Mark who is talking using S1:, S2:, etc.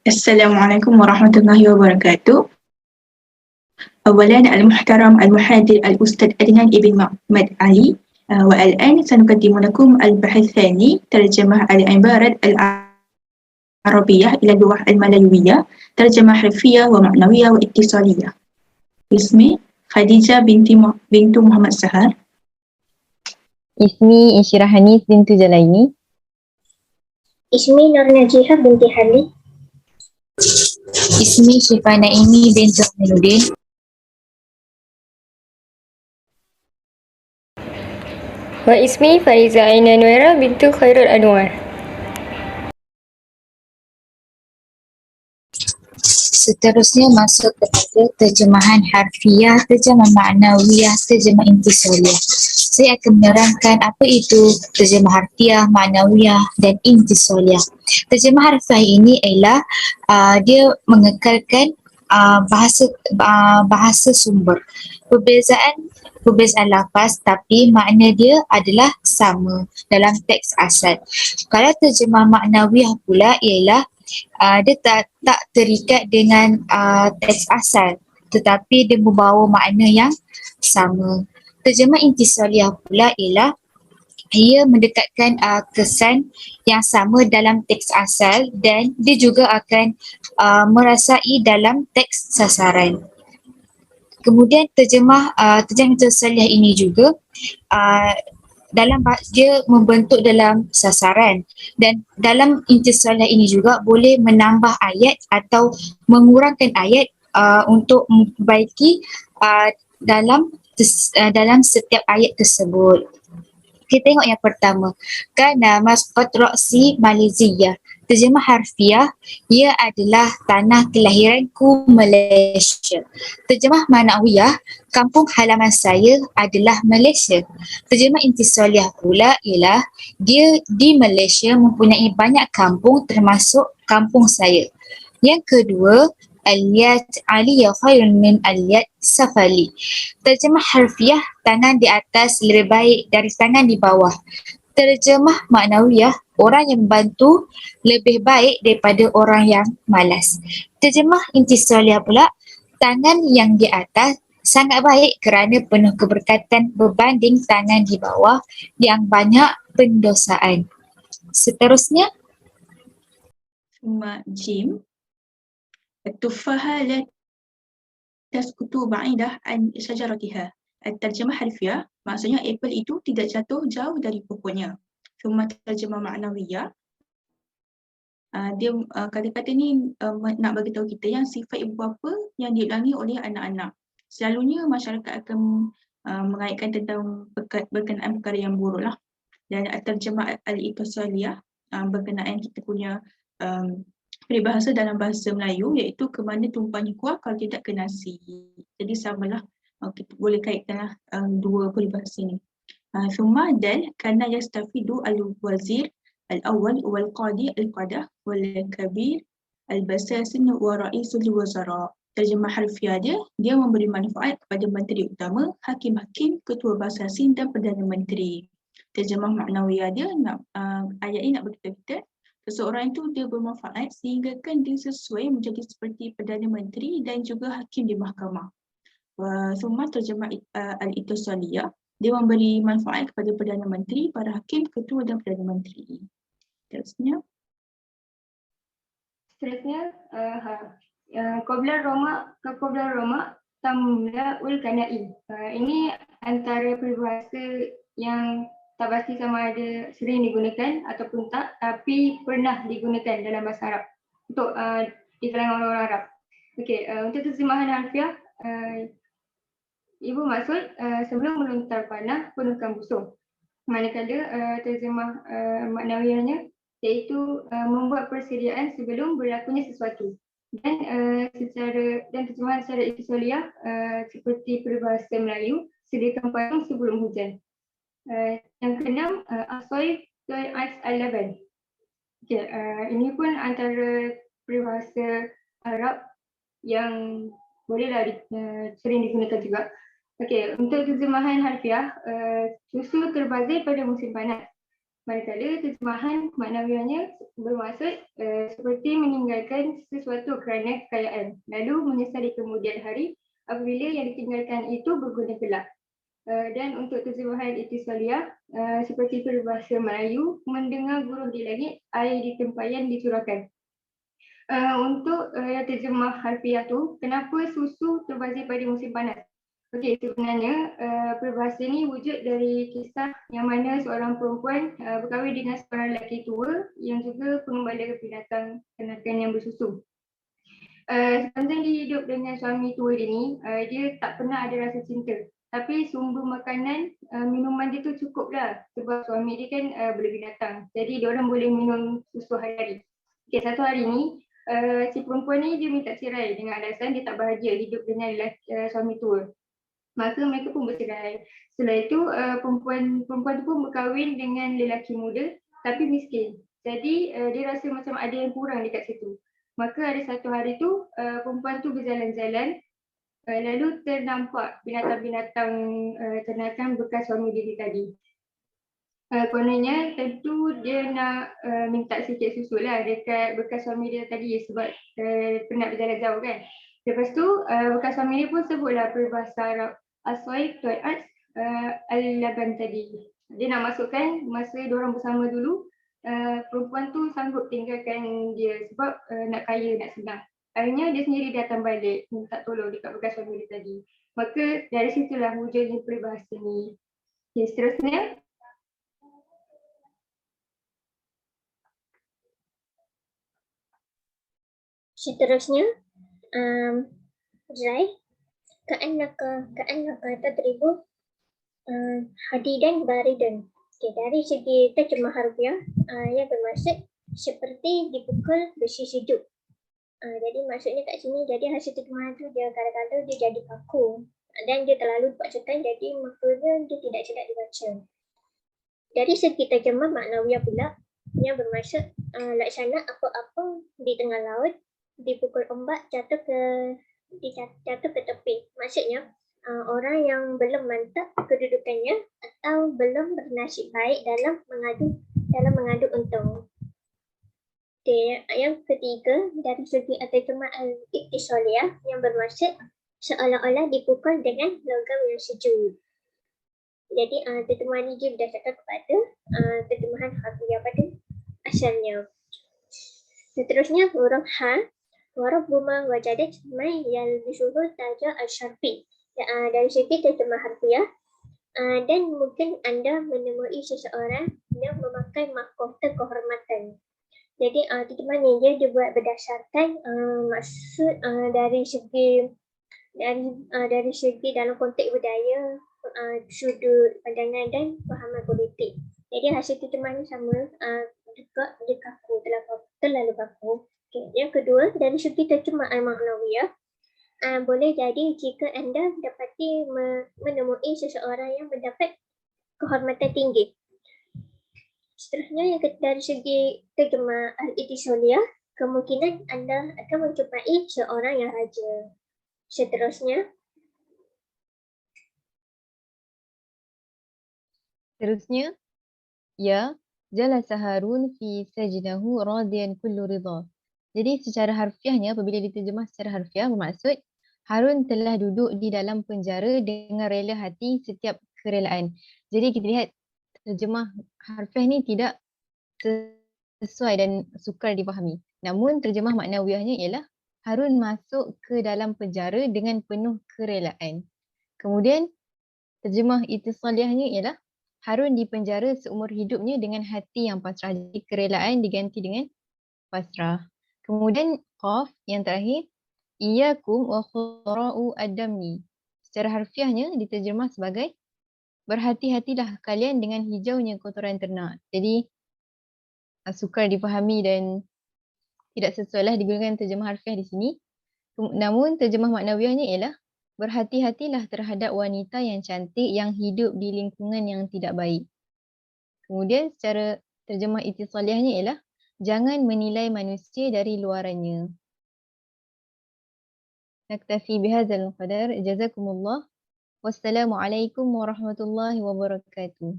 S1: Assalamualaikum warahmatullahi wabarakatuh. أولاً المحترم المحاضر الأستاذ أدنان ابن محمد علي. والآن سنقدم لكم البحث الثاني ترجمة العبارة العربية إلى اللغة الملايوية، ترجمة حرفية ومعنوية واتصالية. اسمي خديجة بنت محمد سهر.
S2: اسمي إنشراح هنيس بنت جلايني.
S3: اسمي نور نجيحة بنت حلي.
S4: اسمي شفا نائمي بنت زينودين.
S5: واسمي فايزة عين نويرة بنت خير الأنوار.
S4: Seterusnya masuk kepada terjemahan harfiah, terjemah ma'nawiyah, terjemah intisariyah. Saya akan menerangkan apa itu terjemah harfiah, ma'nawiyah dan intisariyah. Terjemah harfiah ini ialah dia mengekalkan bahasa sumber. Perbezaan lafaz tapi makna dia adalah sama dalam teks asal. Kalau terjemah ma'nawiyah pula ialah dia tak terikat dengan teks asal tetapi dia membawa makna yang sama. Terjemah intisariyah pula ialah ia mendekatkan kesan yang sama dalam teks asal dan dia juga akan merasai dalam teks sasaran. Kemudian terjemah intisariyah ini juga dia membentuk dalam sasaran dan dalam intisariyah ini juga boleh menambah ayat atau mengurangkan ayat untuk memperbaiki dalam setiap ayat tersebut. Kita tengok yang pertama. Kana masqat ra'si Malaysia. Terjemah harfiah, ia adalah tanah kelahiranku Malaysia. Terjemah ma'nawiyah, kampung halaman saya adalah Malaysia. Terjemah intisariyah pula ialah dia di Malaysia mempunyai banyak kampung termasuk kampung saya. Yang kedua, Al-yad aliyah khairun min al-yad safali. Terjemah harfiah, tangan di atas lebih baik dari tangan di bawah. Terjemah maknawiyah, orang yang membantu lebih baik daripada orang yang malas. Terjemah intisariyah pula, tangan yang di atas sangat baik kerana penuh keberkatan berbanding tangan di bawah yang banyak pendosaan. Seterusnya,
S1: جيم. التفاحة لا تسقط بعيدة عن شجرتها. الترجمة حرفية, maksudnya apple itu tidak jatuh jauh dari pokoknya. Cuma terjemah maknawiyah, dia kata-kata ni nak bagi tahu kita yang sifat ibu bapa yang diulangi oleh anak-anak. Selalunya masyarakat akan mengaitkan tentang berkenaan perkara yang buruk lah. Dan terjemah al-iqtisaliyah berkenaan kita punya peribahasa dalam bahasa Melayu iaitu ke mana tumpahnya kuah kalau tidak ke nasi. Jadi samalah, kita boleh kaitkanlah dua peribahasa ini. Thumma dan kana yastafidu al-wazir al-awwal wal-qadi al-qadah wal-kabir al-basasin wa ra'isul wazara. Terjemah harfiah dia memberi manfaat kepada menteri utama, hakim-hakim, ketua basasin dan perdana menteri. Terjemah maknawiyah dia ayat ini nak beritahu kita seseorang itu dia bermanfaat sehingga kan dia sesuai menjadi seperti Perdana Menteri dan juga hakim di mahkamah. Semua terjemah al-iqtisaliyah, dia memberi manfaat kepada Perdana Menteri, para hakim, ketua dan Perdana Menteri. Seterusnya,
S5: Qabla Roma tamla ul kanai. Ini antara peribahasa yang tak pasti sama ada sering digunakan ataupun tak, tapi pernah digunakan dalam bahasa Arab untuk di kalangan orang Arab. Okey, untuk terjemahan harfiah, ibu maksud sebelum melontar panah penuhkan busur. Manakala terjemah maknawiyahnya iaitu membuat persediaan sebelum berlakunya sesuatu. Dan terjemahan secara iqtisaliyah seperti peribahasa Melayu, sediakan payung sebelum hujan. Yang keenam, Asoy Ais Al-Laban. Okay, ini pun antara peribahasa Arab yang bolehlah sering digunakan juga. Okey, untuk terjemahan harfiah, susu terbazir pada musim panas. Manakala terjemahan maknawiahnya bermaksud seperti meninggalkan sesuatu kerana kekayaan, lalu menyesal di kemudian hari apabila yang ditinggalkan itu berguna kelak. Dan untuk terjemahan Ittisaliyah, seperti peribahasa Melayu, mendengar buruh di langit, air di tempayan dicurahkan. Untuk yang terjemah harfiah tu, kenapa susu terbazir pada musim panas? Okey, sebenarnya peribahasa ni wujud dari kisah yang mana seorang perempuan berkahwin dengan seorang lelaki tua yang juga pengembala binatang ternakan yang bersusu. Sepanjang dia hidup dengan suami tua dia ni, dia tak pernah ada rasa cinta. Tapi sumber makanan, minuman dia tu cukup lah sebab suami dia kan berbinatang. Jadi diorang boleh minum susu hari-hari. Okay, satu hari ni, si perempuan ni dia minta cerai dengan alasan dia tak bahagia hidup dengan suami tua. Maka mereka pun bercerai. Setelah itu perempuan tu pun berkahwin dengan lelaki muda tapi miskin. Jadi dia rasa macam ada yang kurang dekat situ. Maka ada satu hari tu perempuan tu berjalan-jalan lalu ternampak binatang-binatang ternakan bekas suami dia tadi. Kononnya tentu dia nak minta sikit susu lah dekat bekas suami dia tadi sebab penat berjalan jauh kan. Lepas tu bekas suami dia pun sebutlah peribahasa Arab As-Saif Tu'at Al-Laban tadi. Dia nak masukkan masa diorang bersama dulu, perempuan tu sanggup tinggalkan dia sebab nak kaya, nak senang. Akhirnya dia sendiri datang balik minta tolong dekat bekas suami dia tadi. Maka dari situlah wujudnya peribahasa ni. Okay, seterusnya.
S3: Seterusnya, Zai, ka'annaka tadribu hadidan baridan. Okay, dari segi terjemah harfiah, yang bermaksud seperti dipukul besi sejuk. Jadi maksudnya kat sini, jadi hasil terjemahan tu dia kadang-kadang dia jadi kaku dan dia terlalu dipaksakan, jadi maknanya dia tidak sedap dibaca. Dari segi terjemah maknawiah pula, yang bermaksud laksana apa-apa di tengah laut, dipukul ombak jatuh ke tepi. Maksudnya orang yang belum mantap kedudukannya atau belum bernasib baik dalam mengadu untung. Okay, yang ketiga dari segi terjemah Al-Ittisaliyah yang bermaksud seolah-olah dipukul dengan logam yang sejuk. Jadi terjemahan ini berdasarkan kepada terjemahan harfiah pada asalnya. Seterusnya huruf ha, warabbuma wajadat may yalbisuhu taja al-syarfi. Dari segi terjemah harfiah, dan mungkin anda menemui seseorang yang memakai mahkota kehormatan. Jadi terjemahan ini dia buat berdasarkan maksud dari segi dalam konteks budaya, sudut pandangan dan fahaman politik. Jadi hasil terjemahan sama juga dia kaku, terlalu kaku. Okay. Yang kedua, dari segi terjemahan maknawiyah, boleh jadi jika anda dapati menemui seseorang yang mendapat kehormatan tinggi. Seterusnya, yang dari segi terjemah Al-Ittisaliyah, kemungkinan anda akan menjumpai seorang yang raja. Seterusnya,
S2: ya, jalasa Harun fi sajdahu radiyan kullu ridha. Jadi secara harfiahnya, apabila diterjemah secara harfiah bermaksud Harun telah duduk di dalam penjara dengan rela hati setiap kerelaan. Jadi kita lihat terjemah harfiah ni tidak sesuai dan sukar dipahami. Namun terjemah maknawiahnya ialah Harun masuk ke dalam penjara dengan penuh kerelaan. Kemudian terjemah Ittisaliyahnya ialah Harun dipenjara seumur hidupnya dengan hati yang pasrah. Jadi kerelaan diganti dengan pasrah. Kemudian qaf yang terakhir, iyyakum wa khura'u ad-damni. Secara harfiahnya diterjemah sebagai berhati-hatilah kalian dengan hijaunya kotoran ternak. Jadi sukar dipahami dan tidak sesuailah digunakan terjemah harfiah di sini. Namun terjemah maknawiahnya ialah berhati-hatilah terhadap wanita yang cantik yang hidup di lingkungan yang tidak baik. Kemudian secara terjemah Ittisaliyahnya ialah jangan menilai manusia dari luarannya. Naktafi bihadzal qadar. Jazakumullah. Wassalamualaikum warahmatullahi wabarakatuh.